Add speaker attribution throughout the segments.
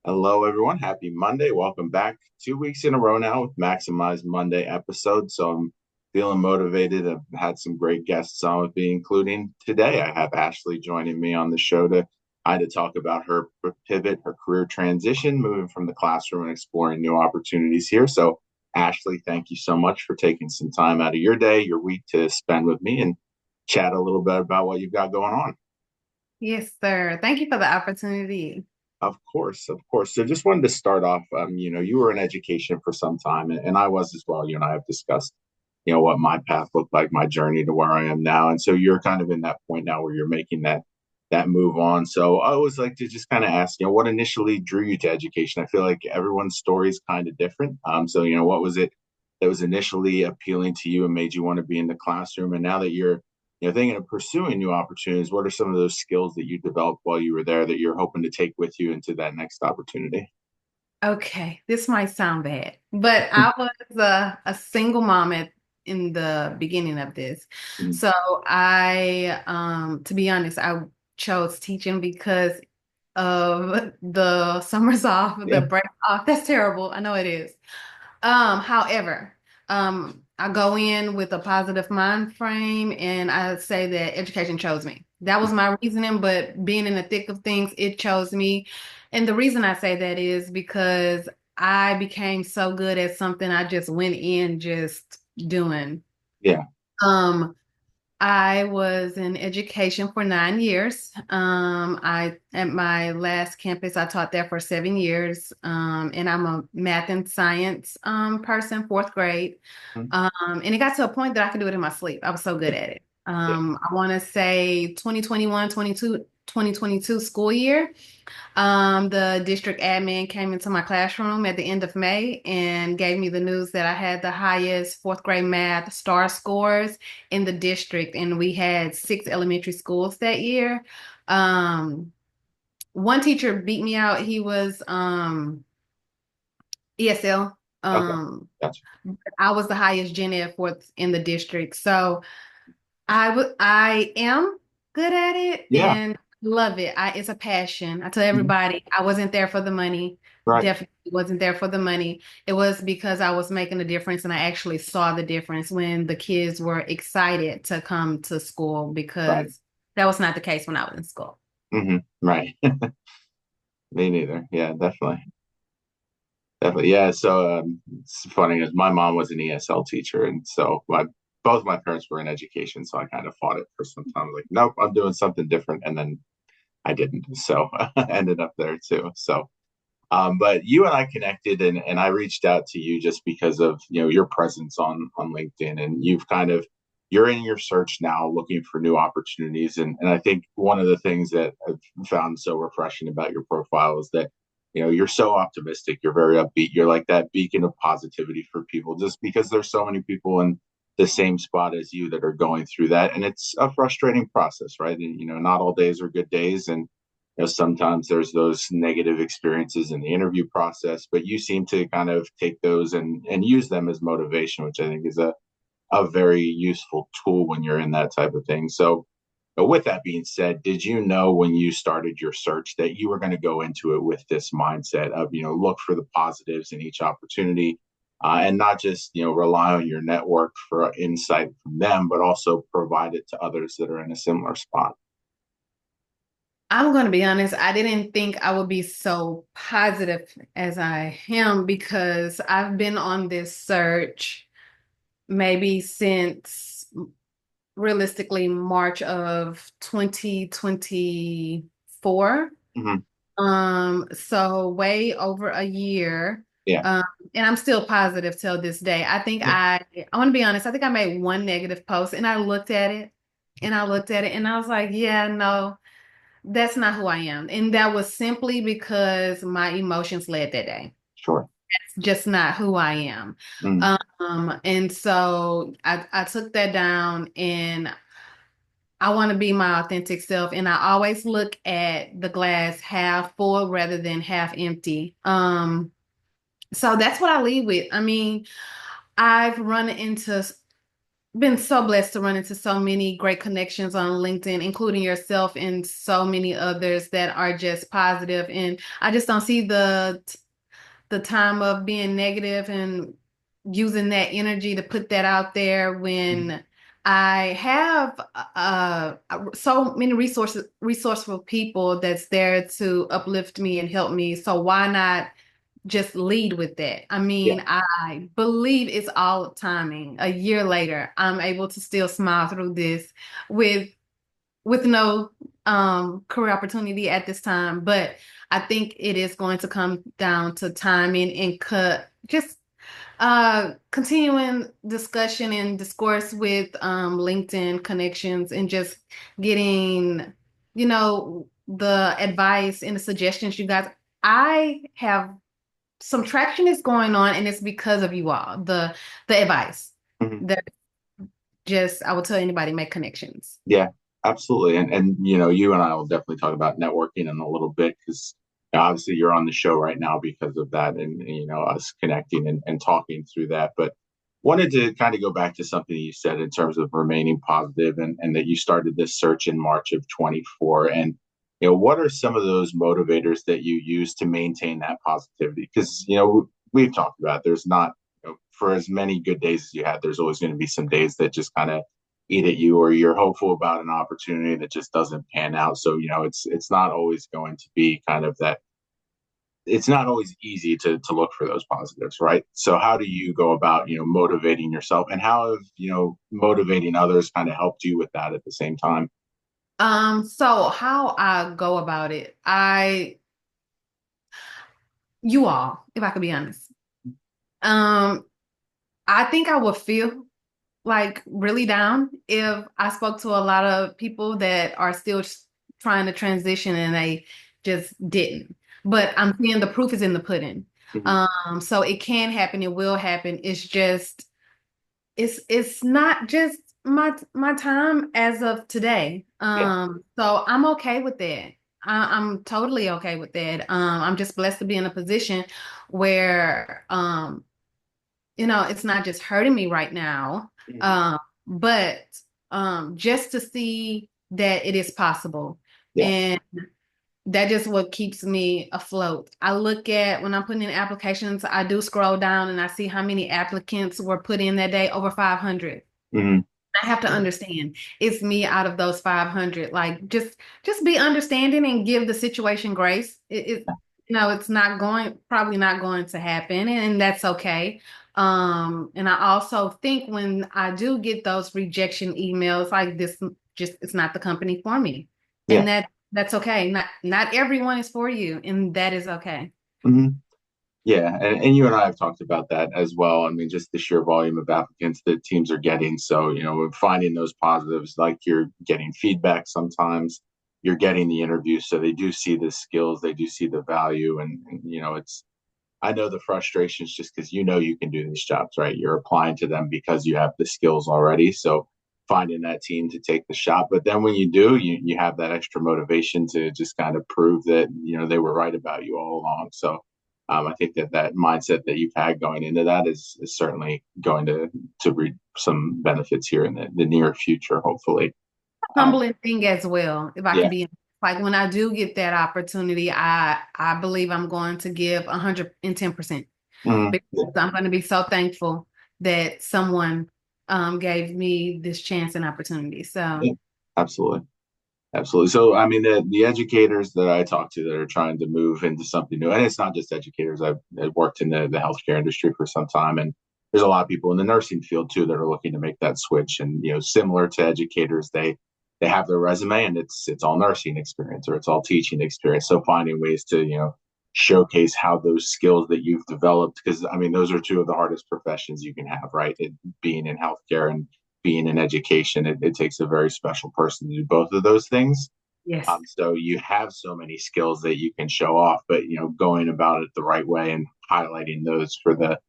Speaker 1: Hello, everyone. Happy Monday. Welcome back. 2 weeks in a row now with Maximize Monday episode. So I'm feeling motivated. I've had some great guests on with me, including today. I have Ashley joining me on the show to talk about her pivot, her career transition, moving from the classroom and exploring new opportunities here. So, Ashley, thank you so much for taking some time out of your day, your week to spend with me and chat a little bit about what you've got going on.
Speaker 2: Yes, sir. Thank you for the opportunity.
Speaker 1: Of course, of course. So just wanted to start off, you were in education for some time, and I was as well. You and I have discussed, what my path looked like, my journey to where I am now. And so you're kind of in that point now where you're making that move on. So I always like to just kind of ask, what initially drew you to education? I feel like everyone's story is kind of different. So, what was it that was initially appealing to you and made you want to be in the classroom? And now that you're thinking of pursuing new opportunities, what are some of those skills that you developed while you were there that you're hoping to take with you into that next opportunity?
Speaker 2: Okay, this might sound bad, but I was a single mom in the beginning of this.
Speaker 1: Mhm.
Speaker 2: So to be honest, I chose teaching because of the summers off, the
Speaker 1: Yeah,
Speaker 2: break off. That's terrible. I know it is. However, I go in with a positive mind frame, and I say that education chose me. That was my reasoning, but being in the thick of things, it chose me. And the reason I say that is because I became so good at something, I just went in just doing.
Speaker 1: yeah,
Speaker 2: Um, I was in education for 9 years. I at my last campus, I taught there for 7 years. And I'm a math and science person, fourth grade.
Speaker 1: Mhm.
Speaker 2: And it got to a point that I could do it in my sleep. I was so good at it.
Speaker 1: Yeah,
Speaker 2: I want to say 2021, 2022 school year. The district admin came into my classroom at the end of May and gave me the news that I had the highest fourth grade math star scores in the district, and we had six elementary schools that year. Um, One teacher beat me out. He was ESL.
Speaker 1: okay, gotcha.
Speaker 2: I was the highest Gen Ed fourth in the district. So I am good at it
Speaker 1: Yeah,
Speaker 2: and love it. It's a passion. I tell
Speaker 1: mhm.
Speaker 2: everybody I wasn't there for the money.
Speaker 1: Right,
Speaker 2: Definitely wasn't there for the money. It was because I was making a difference and I actually saw the difference when the kids were excited to come to school
Speaker 1: right,
Speaker 2: because that was not the case when I was in school.
Speaker 1: right. Me neither. Yeah, definitely, definitely. Yeah. So it's funny as my mom was an ESL teacher, and so my both my parents were in education, so I kind of fought it for some time. Like, nope, I'm doing something different, and then I didn't. So I ended up there too. So but you and I connected, and I reached out to you just because of your presence on LinkedIn, and you're in your search now looking for new opportunities, and I think one of the things that I've found so refreshing about your profile is that you're so optimistic, you're very upbeat, you're like that beacon of positivity for people, just because there's so many people in the same spot as you that are going through that, and it's a frustrating process, right? And not all days are good days, and sometimes there's those negative experiences in the interview process, but you seem to kind of take those and use them as motivation, which I think is a very useful tool when you're in that type of thing. So, but with that being said, did you know when you started your search that you were going to go into it with this mindset of, look for the positives in each opportunity, and not just, rely on your network for insight from them, but also provide it to others that are in a similar spot?
Speaker 2: I'm going to be honest, I didn't think I would be so positive as I am because I've been on this search maybe since realistically March of 2024.
Speaker 1: Mm-hmm.
Speaker 2: So way over a year.
Speaker 1: Yeah.
Speaker 2: Um, and I'm still positive till this day.
Speaker 1: Yeah.
Speaker 2: I want to be honest, I think I made one negative post and I looked at it and I looked at it and I was like, yeah, no, that's not who I am. And that was simply because my emotions led that day.
Speaker 1: Sure.
Speaker 2: It's just not who I am.
Speaker 1: Mm.
Speaker 2: And so I took that down and I want to be my authentic self. And I always look at the glass half full rather than half empty. So that's what I lead with. I mean, I've run into been so blessed to run into so many great connections on LinkedIn, including yourself and so many others that are just positive. And I just don't see the time of being negative and using that energy to put that out there
Speaker 1: Mhm.
Speaker 2: when I have so many resourceful people that's there to uplift me and help me. So why not just lead with that? I
Speaker 1: Yeah.
Speaker 2: mean, I believe it's all timing. A year later, I'm able to still smile through this with no career opportunity at this time, but I think it is going to come down to timing and cut just continuing discussion and discourse with LinkedIn connections and just getting, the advice and the suggestions you guys. I have some traction is going on and it's because of you all. The advice
Speaker 1: Mhm.
Speaker 2: that just I will tell anybody make connections.
Speaker 1: Yeah, absolutely. And you know, you and I will definitely talk about networking in a little bit because obviously you're on the show right now because of that and you know, us connecting and talking through that. But wanted to kind of go back to something you said in terms of remaining positive and that you started this search in March of 24. And you know, what are some of those motivators that you use to maintain that positivity? Because you know, we've talked about it, there's not, you know, for as many good days as you had, there's always going to be some days that just kind of eat at you or you're hopeful about an opportunity that just doesn't pan out. So you know it's not always going to be kind of that, it's not always easy to look for those positives, right? So how do you go about, you know, motivating yourself, and how have, you know, motivating others kind of helped you with that at the same time?
Speaker 2: So how I go about it, you all, if I could be honest, um, I think I would feel like really down if I spoke to a lot of people that are still trying to transition and they just didn't. But I'm seeing the proof is in the pudding.
Speaker 1: Mm-hmm.
Speaker 2: So it can happen, it will happen. It's just it's not just my time as of today.
Speaker 1: Yeah.
Speaker 2: So I'm okay with that. I'm totally okay with that. I'm just blessed to be in a position where it's not just hurting me right now,
Speaker 1: Mm-hmm.
Speaker 2: um, but just to see that it is possible.
Speaker 1: Yeah.
Speaker 2: And that just what keeps me afloat. I look at when I'm putting in applications, I do scroll down and I see how many applicants were put in that day, over 500.
Speaker 1: Mm-hmm.
Speaker 2: I have to understand it's me out of those 500. Like just be understanding and give the situation grace. It's not going probably not going to happen and that's okay. And I also think when I do get those rejection emails like this, just it's not the company for me.
Speaker 1: Yeah.
Speaker 2: And that's okay. Not everyone is for you and that is okay.
Speaker 1: Mm-hmm. Yeah, and you and I have talked about that as well. I mean, just the sheer volume of applicants that teams are getting. So, you know, finding those positives, like you're getting feedback sometimes, you're getting the interview. So they do see the skills, they do see the value. And you know, I know the frustrations just because you know you can do these jobs, right? You're applying to them because you have the skills already. So finding that team to take the shot. But then when you do, you have that extra motivation to just kind of prove that, you know, they were right about you all along. So I think that mindset that you've had going into that is certainly going to reap some benefits here in the near future, hopefully. Um,
Speaker 2: Humbling thing as well, if I could
Speaker 1: yeah.
Speaker 2: be like when I do get that opportunity, I believe I'm going to give 110%
Speaker 1: Mhm.
Speaker 2: because I'm going to be so thankful that someone gave me this chance and opportunity. So
Speaker 1: Yeah, absolutely. Absolutely. So, I mean, the educators that I talk to that are trying to move into something new, and it's not just educators. I've worked in the healthcare industry for some time, and there's a lot of people in the nursing field too that are looking to make that switch. And you know, similar to educators, they have their resume and it's all nursing experience or it's all teaching experience. So finding ways to, you know, showcase how those skills that you've developed, because I mean, those are two of the hardest professions you can have, right? Being in healthcare and being in education, it takes a very special person to do both of those things.
Speaker 2: yes.
Speaker 1: So you have so many skills that you can show off, but you know, going about it the right way and highlighting those for the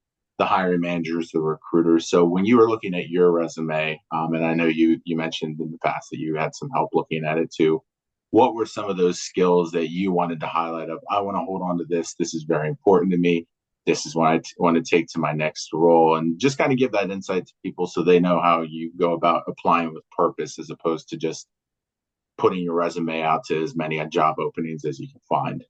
Speaker 1: hiring managers, the recruiters. So when you were looking at your resume, and I know you mentioned in the past that you had some help looking at it too. What were some of those skills that you wanted to highlight? Of I want to hold on to this. This is very important to me. this is what I want to take to my next role, and just kind of give that insight to people so they know how you go about applying with purpose as opposed to just putting your resume out to as many job openings as you can find.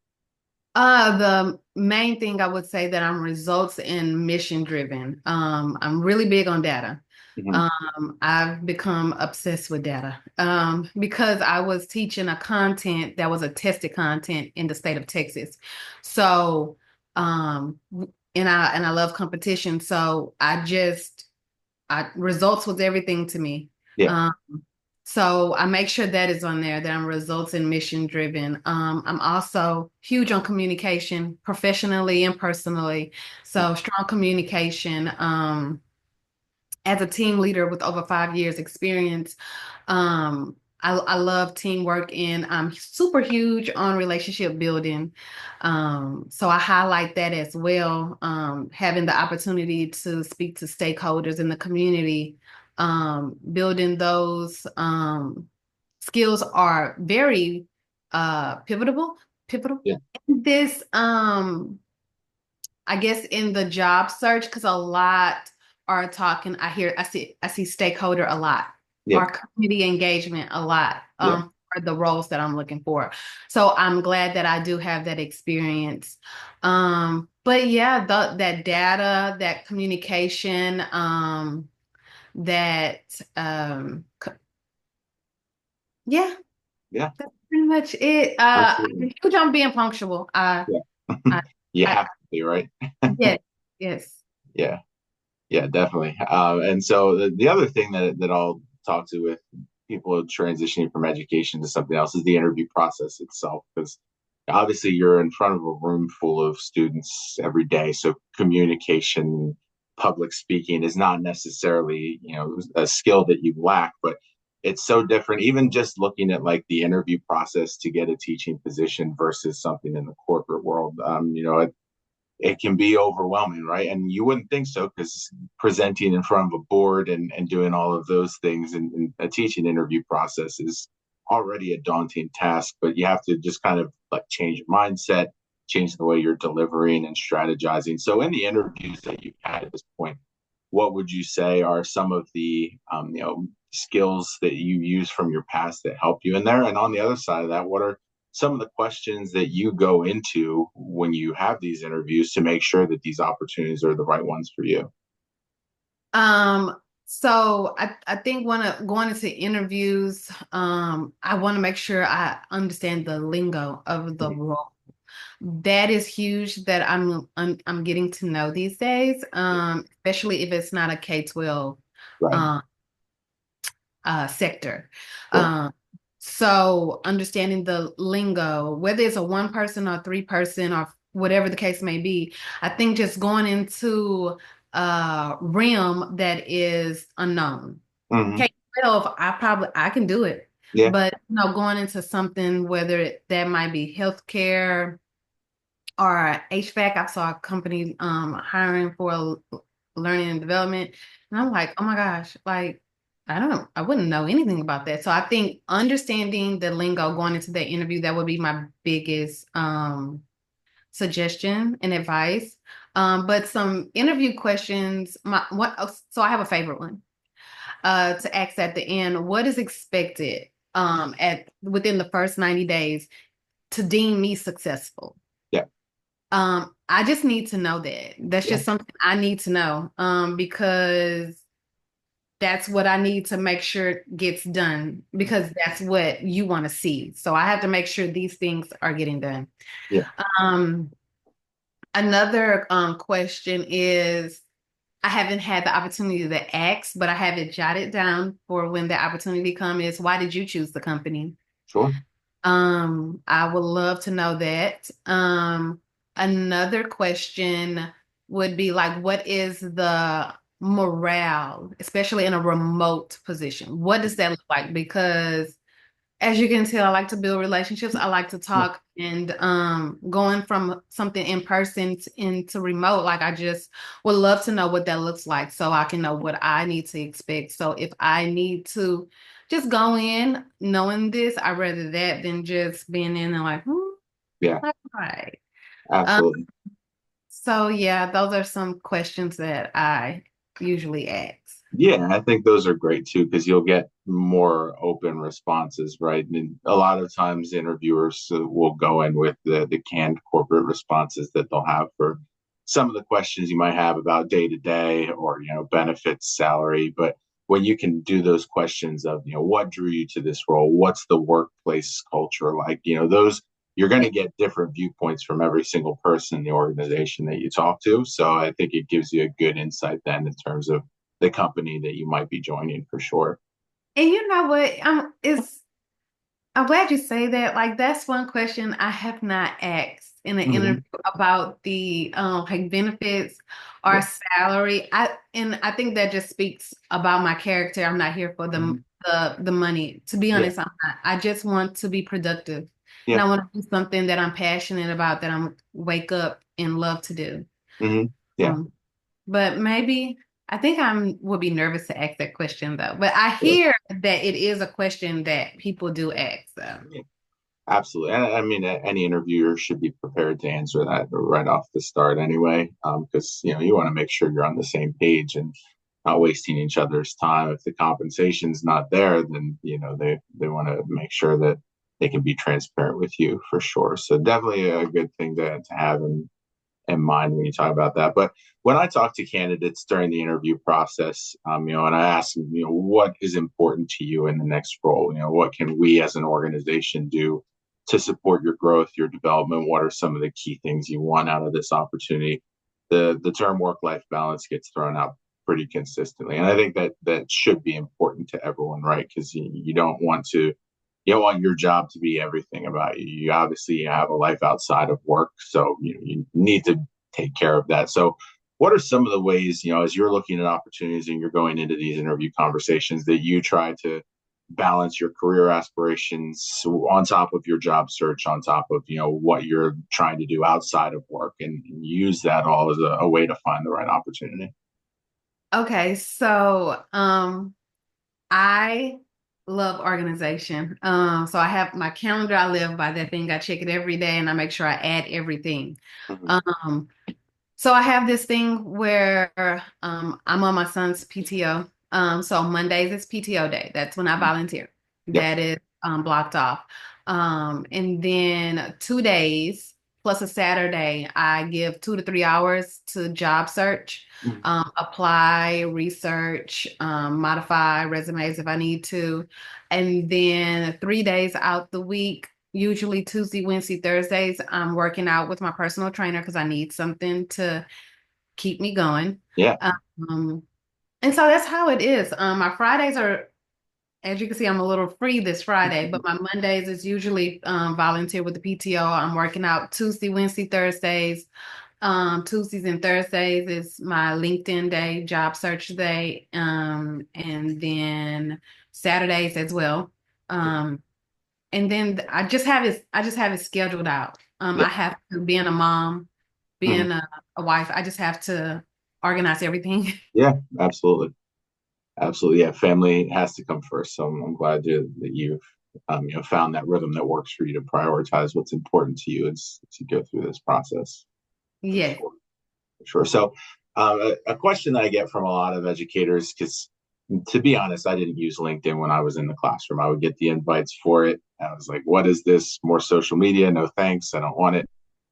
Speaker 2: The main thing I would say that I'm results and mission driven. I'm really big on data.
Speaker 1: Mm-hmm.
Speaker 2: I've become obsessed with data because I was teaching a content that was a tested content in the state of Texas. So, and I love competition. So I results was everything to me.
Speaker 1: Yeah,
Speaker 2: Um, so I make sure that is on there, that I'm results and mission driven. I'm also huge on communication, professionally and personally. So strong communication. As a team leader with over 5 years experience, I love teamwork and I'm super huge on relationship building. So I highlight that as well. Having the opportunity to speak to stakeholders in the community, building those skills are very pivotal
Speaker 1: yeah,
Speaker 2: in this I guess in the job search, because a lot are talking, I see stakeholder a lot
Speaker 1: yeah,
Speaker 2: or community engagement a lot
Speaker 1: yeah,
Speaker 2: for the roles that I'm looking for. So I'm glad that I do have that experience. But yeah, that data, that communication, that yeah,
Speaker 1: yeah.
Speaker 2: that's pretty much it.
Speaker 1: Absolutely.
Speaker 2: I'm huge on being punctual.
Speaker 1: Yeah,
Speaker 2: I,
Speaker 1: you
Speaker 2: I
Speaker 1: have to be right.
Speaker 2: yes, yes.
Speaker 1: Yeah. Yeah, definitely. And so the other thing that I'll talk to with people transitioning from education to something else is the interview process itself, because obviously you're in front of a room full of students every day. So communication, public speaking is not necessarily, a skill that you lack, but it's so different. Even just looking at like the interview process to get a teaching position versus something in the corporate world, it can be overwhelming, right? And you wouldn't think so because presenting in front of a board and doing all of those things in a teaching interview process is already a daunting task, but you have to just kind of like change your mindset, change the way you're delivering and strategizing. So in the interviews that you've had at this point, what would you say are some of the skills that you use from your past that help you in there? And on the other side of that, what are some of the questions that you go into when you have these interviews to make sure that these opportunities are the right ones for you?
Speaker 2: So I think going into interviews, I want to make sure I understand the lingo of the role. That is huge that I'm getting to know these days, especially if it's not a K-12
Speaker 1: Right.
Speaker 2: um sector.
Speaker 1: Sure.
Speaker 2: Um, so understanding the lingo, whether it's a one person or three person or whatever the case may be, I think just going into a realm that is unknown.
Speaker 1: Hmm.
Speaker 2: K-12, I can do it.
Speaker 1: Yeah.
Speaker 2: But going into something whether that might be healthcare or HVAC. I saw a company hiring for learning and development. And I'm like, oh my gosh, like I wouldn't know anything about that. So I think understanding the lingo going into that interview, that would be my biggest suggestion and advice. But some interview questions, so I have a favorite one to ask at the end. What is expected at within the first 90 days to deem me successful?
Speaker 1: Yeah.
Speaker 2: I just need to know that. That's
Speaker 1: Yeah.
Speaker 2: just something I need to know. Because that's what I need to make sure it gets done because that's what you want to see. So I have to make sure these things are getting done.
Speaker 1: Yeah.
Speaker 2: Um, Another question is I haven't had the opportunity to ask, but I have it jotted down for when the opportunity comes is why did you choose the company?
Speaker 1: Sure.
Speaker 2: I would love to know that. Another question would be like, what is the morale, especially in a remote position? What does that look like? Because as you can tell, I like to build relationships. I like to
Speaker 1: Yeah.
Speaker 2: talk and going from something in person into remote, like I just would love to know what that looks like so I can know what I need to expect. So if I need to just go in knowing this, I'd rather that than just being in and like,
Speaker 1: Yeah.
Speaker 2: all right. Um,
Speaker 1: Absolutely.
Speaker 2: So yeah, those are some questions that I usually ask.
Speaker 1: Yeah, I think those are great too because you'll get more open responses, right? And a lot of times interviewers will go in with the canned corporate responses that they'll have for some of the questions you might have about day to day or benefits, salary. But when you can do those questions of what drew you to this role, what's the workplace culture like, those you're going
Speaker 2: Yeah.
Speaker 1: to get different viewpoints from every single person in the organization that you talk to. So I think it gives you a good insight then in terms of the company that you might be joining for sure.
Speaker 2: And you know what? I'm glad you say that. Like that's one question I have not asked in an interview
Speaker 1: Hmm.
Speaker 2: about the like benefits or
Speaker 1: Yeah.
Speaker 2: salary. I think that just speaks about my character. I'm not here for
Speaker 1: Hmm.
Speaker 2: the money. To be
Speaker 1: Yeah.
Speaker 2: honest, I'm not. I just want to be productive. And
Speaker 1: Yeah.
Speaker 2: I want to do something that I'm passionate about, that I'm wake up and love to do.
Speaker 1: Hmm. Yeah.
Speaker 2: Um, but maybe I think I would be nervous to ask that question though. But I
Speaker 1: Sure.
Speaker 2: hear that it is a question that people do ask. So.
Speaker 1: Yeah. Absolutely. And I mean, any interviewer should be prepared to answer that right off the start anyway, because you want to make sure you're on the same page and not wasting each other's time. If the compensation's not there, then they want to make sure that they can be transparent with you for sure. So definitely a good thing to have in mind when you talk about that. But when I talk to candidates during the interview process, and I ask them, what is important to you in the next role? What can we as an organization do to support your growth, your development? What are some of the key things you want out of this opportunity? The term work life balance gets thrown out pretty consistently, and I think that should be important to everyone, right? Because you don't want your job to be everything about you. You obviously have a life outside of work, so you need to take care of that. So, what are some of the ways, as you're looking at opportunities and you're going into these interview conversations, that you try to balance your career aspirations on top of your job search, on top of what you're trying to do outside of work, and use that all as a way to find the right opportunity?
Speaker 2: Okay, so I love organization. So I have my calendar. I live by that thing. I check it every day, and I make sure I add everything.
Speaker 1: Mm-hmm.
Speaker 2: Um, So I have this thing where I'm on my son's PTO. So Mondays is PTO day. That's when I volunteer.
Speaker 1: Yep.
Speaker 2: That is blocked off. And then 2 days plus a Saturday, I give 2 to 3 hours to job search,
Speaker 1: Mm-hmm.
Speaker 2: apply, research, modify resumes if I need to. And then 3 days out the week, usually Tuesday, Wednesday, Thursdays, I'm working out with my personal trainer because I need something to keep me going.
Speaker 1: Yeah.
Speaker 2: Um, and so that's how it is. My Fridays are, as you can see, I'm a little free this Friday, but my Mondays is usually volunteer with the PTO. I'm working out Tuesday, Wednesday, Thursdays. Tuesdays and Thursdays is my LinkedIn day, job search day, and then Saturdays as well. Um, and then I just have it scheduled out.
Speaker 1: Yeah.
Speaker 2: I have to, being a mom,
Speaker 1: Mm-hmm.
Speaker 2: being a wife, I just have to organize everything.
Speaker 1: Yeah. Absolutely. Absolutely, yeah. Family has to come first. So I'm glad that you've found that rhythm that works for you to prioritize what's important to you as you go through this process. For
Speaker 2: Yes.
Speaker 1: sure, for sure. So a question that I get from a lot of educators, because to be honest, I didn't use LinkedIn when I was in the classroom. I would get the invites for it. And I was like, "What is this? More social media? No thanks. I don't want it."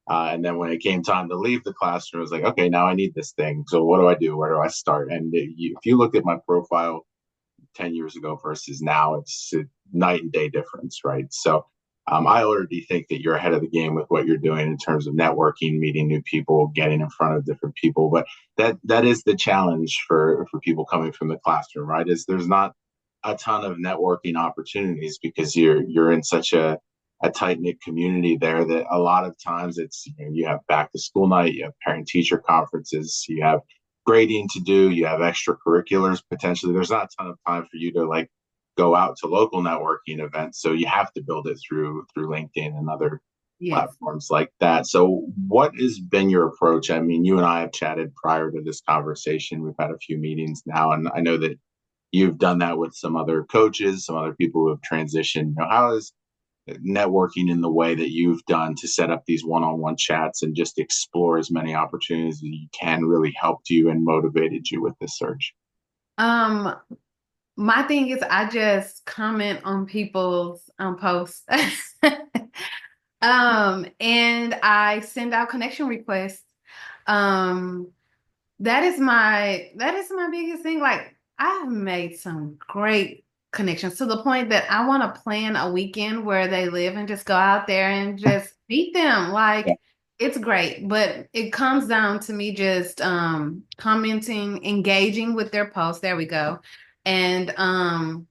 Speaker 1: And then when it came time to leave the classroom, I was like, okay, now I need this thing. So what do I do? Where do I start? And if you look at my profile 10 years ago versus now, it's a night and day difference, right? So I already think that you're ahead of the game with what you're doing in terms of networking, meeting new people, getting in front of different people. But that is the challenge for people coming from the classroom, right? Is there's not a ton of networking opportunities because you're in such a tight knit community there that a lot of times it's you have back to school night, you have parent teacher conferences, you have grading to do, you have extracurriculars potentially. There's not a ton of time for you to like go out to local networking events. So you have to build it through LinkedIn and other
Speaker 2: Yes.
Speaker 1: platforms like that. So what has been your approach? I mean, you and I have chatted prior to this conversation. We've had a few meetings now, and I know that you've done that with some other coaches, some other people who have transitioned. How has networking in the way that you've done to set up these one-on-one chats and just explore as many opportunities as you can really helped you and motivated you with this search?
Speaker 2: Um, my thing is I just comment on people's posts. And I send out connection requests. Um, that is my biggest thing. Like I've made some great connections to the point that I want to plan a weekend where they live and just go out there and just meet them.
Speaker 1: Yeah,
Speaker 2: Like it's great, but it comes down to me just commenting, engaging with their posts. There we go. And I'm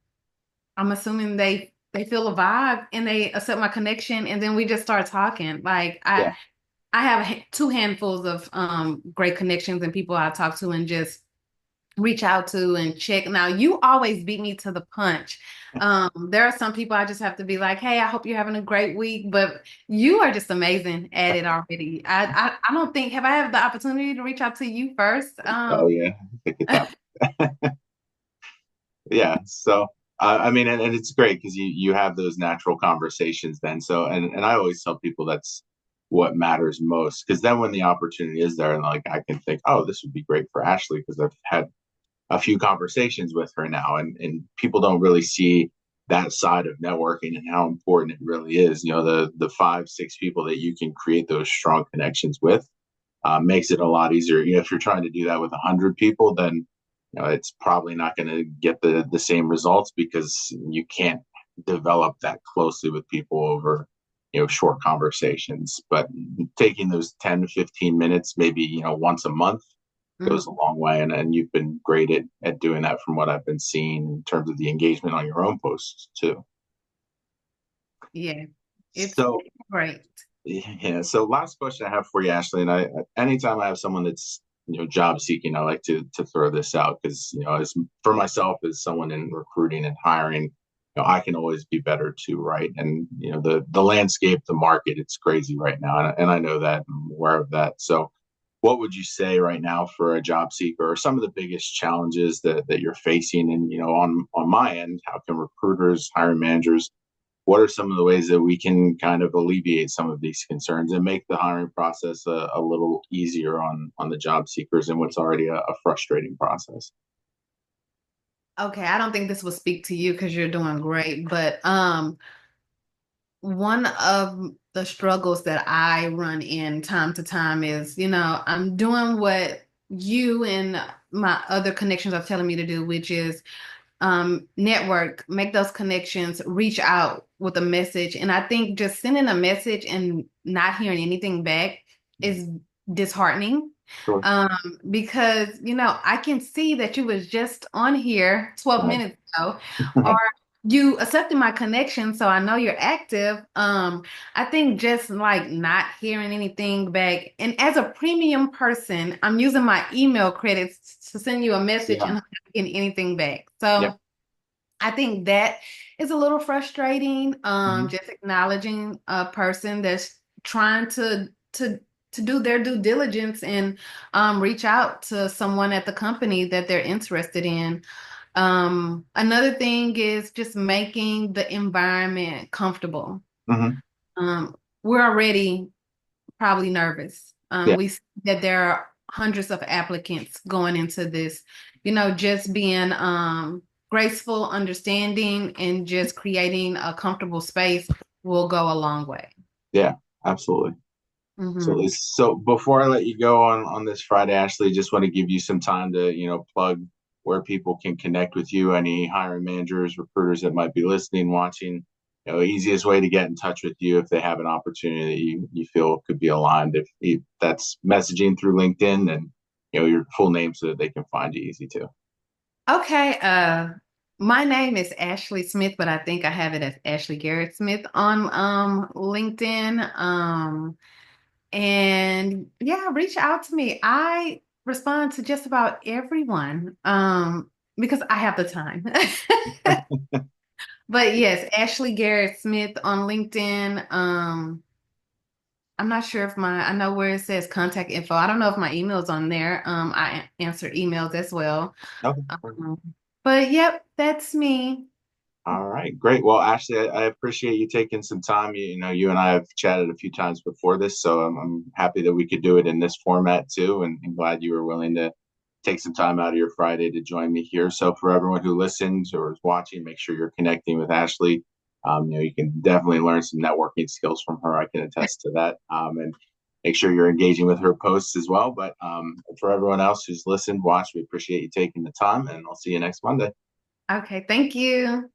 Speaker 2: assuming they feel a vibe and they accept my connection and then we just start talking. Like
Speaker 1: yeah,
Speaker 2: I have two handfuls of great connections and people I talk to and just reach out to and check. Now, you always beat me to the punch. There are some people I just have to be like, hey, I hope you're having a great week, but you are just amazing at it already. I don't think, have I had the opportunity to reach out to you first?
Speaker 1: oh yeah, take your time. Yeah, so I mean, and it's great because you have those natural conversations then. So and I always tell people that's what matters most because then when the opportunity is there and like I can think, oh, this would be great for Ashley because I've had a few conversations with her now, and people don't really see that side of networking and how important it really is. You know, the 5, 6 people that you can create those strong connections with makes it a lot easier. You know, if you're trying to do that with 100 people, then you know it's probably not going to get the same results because you can't develop that closely with people over short conversations. But taking those 10 to 15 minutes, maybe once a month
Speaker 2: Mhm.
Speaker 1: goes a long way. And you've been great at doing that from what I've been seeing in terms of the engagement on your own posts too.
Speaker 2: Yeah, it's
Speaker 1: So
Speaker 2: great.
Speaker 1: yeah. So last question I have for you, Ashley, and I anytime I have someone that's job seeking, I like to throw this out because as for myself as someone in recruiting and hiring, I can always be better too, right? And the landscape, the market, it's crazy right now, and I know that, I'm aware of that. So, what would you say right now for a job seeker, or some of the biggest challenges that you're facing? And on my end, how can recruiters, hiring managers, what are some of the ways that we can kind of alleviate some of these concerns and make the hiring process a little easier on the job seekers and what's already a frustrating process?
Speaker 2: Okay, I don't think this will speak to you because you're doing great, but one of the struggles that I run in time to time is, I'm doing what you and my other connections are telling me to do, which is network, make those connections, reach out with a message. And I think just sending a message and not hearing anything back is disheartening.
Speaker 1: Sure.
Speaker 2: Because, I can see that you was just on here 12
Speaker 1: Right.
Speaker 2: minutes ago, or
Speaker 1: Right.
Speaker 2: you accepted my connection, so I know you're active. I think just like not hearing anything back, and as a premium person, I'm using my email credits to send you a message and
Speaker 1: Yeah.
Speaker 2: I'm not getting anything back.
Speaker 1: Yep.
Speaker 2: So I think that is a little frustrating.
Speaker 1: Hmm.
Speaker 2: Just acknowledging a person that's trying to do their due diligence and reach out to someone at the company that they're interested in. Another thing is just making the environment comfortable.
Speaker 1: Hmm.
Speaker 2: We're already probably nervous.
Speaker 1: Yeah.
Speaker 2: We see that there are hundreds of applicants going into this, just being graceful, understanding, and just creating a comfortable space will go a long way.
Speaker 1: Yeah. Absolutely.
Speaker 2: Hmm.
Speaker 1: So before I let you go on this Friday, Ashley, just want to give you some time to plug where people can connect with you. Any hiring managers, recruiters that might be listening, watching. Easiest way to get in touch with you if they have an opportunity that you feel could be aligned. If that's messaging through LinkedIn, and your full name so that they can find you easy too.
Speaker 2: Okay. My name is Ashley Smith, but I think I have it as Ashley Garrett Smith on LinkedIn. And yeah, reach out to me. I respond to just about everyone because I have the time. But yes, Ashley Garrett Smith on LinkedIn. I'm not sure if I know where it says contact info. I don't know if my email's on there. I answer emails as well.
Speaker 1: Okay.
Speaker 2: Um, but yep, that's me.
Speaker 1: All right, great. Well, Ashley, I appreciate you taking some time. You and I have chatted a few times before this, so I'm happy that we could do it in this format too, and glad you were willing to take some time out of your Friday to join me here. So for everyone who listens or is watching, make sure you're connecting with Ashley. You can definitely learn some networking skills from her. I can attest to that. And make sure you're engaging with her posts as well. But for everyone else who's listened, watched, we appreciate you taking the time, and I'll see you next Monday.
Speaker 2: Okay, thank you.